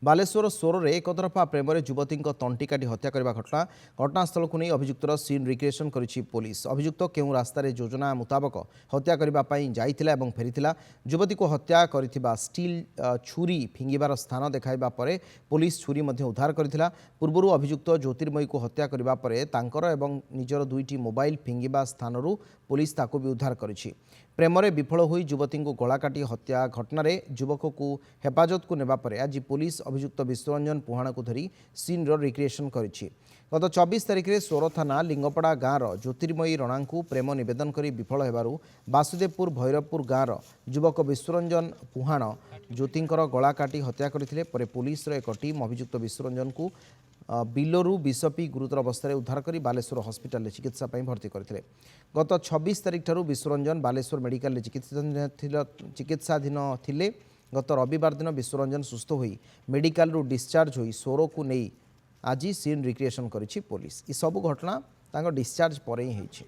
बालेश्वर सोर एक तरफा प्रेम युवती तंटी काटी हत्या करने घटना घटनास्थल को नहीं अभियुक्तर सीन रिक्रिएशन करिछि पुलिस। अभियुक्त केउ रास्तार योजना मुताबक हत्या करने जाइथिला फेरीथिला। युवती को हत्या करिथिबा स्टील छुरी फिंगिबार स्थान देखाइबा परे पुलिस छुरी मध्य उद्धार करथिला। पूर्वरु अभियुक्त ज्योतिर्मयी को हत्या करबा परे तांकर एवं निजर दुईटी मोबाइल फिंगिबा स्थानरू पुलिस ताको भी उद्धार करिछि। प्रेमरे विफल होई युवती को गला काटी हत्या घटना युवक को हेफाजत को नेबा परे आज पुलिस अभियुक्त विश्वरंजन पुहाण को धरी सीन रिक्रिएशन करिछि। गत 24 तारिख में सोर थाना लिंगपड़ा गाँवर ज्योतिर्मयी रणा को प्रेम निवेदन कर विफल हेबारु बासुदेवपुर भैरवपुर गाँवर युवक विश्वरंजन पुहाण ज्योतिंकर गला काटी हत्या करथिले। परे पुलिस एक टीम अभियुक्त विश्वरंजन को बिलोरु विषपी गुरुतर अवस्था उद्धार कर बालेश्वर हस्पिटाल चिकित्सा भर्ती करथिले। गत 26 तारिख ठारू विश्वरंजन बालेश्वर मेडिकल चिकित्साधीन थिले। गत रविवार दिन विश्वरंजन सुस्थ होई मेडिकल रु डिस्चार्ज होई सोरो को नहीं आज सीन रिक्रिएशन करिछि पुलिस। ई सब घटना तांको डिस्चार्ज पर ही होइछि।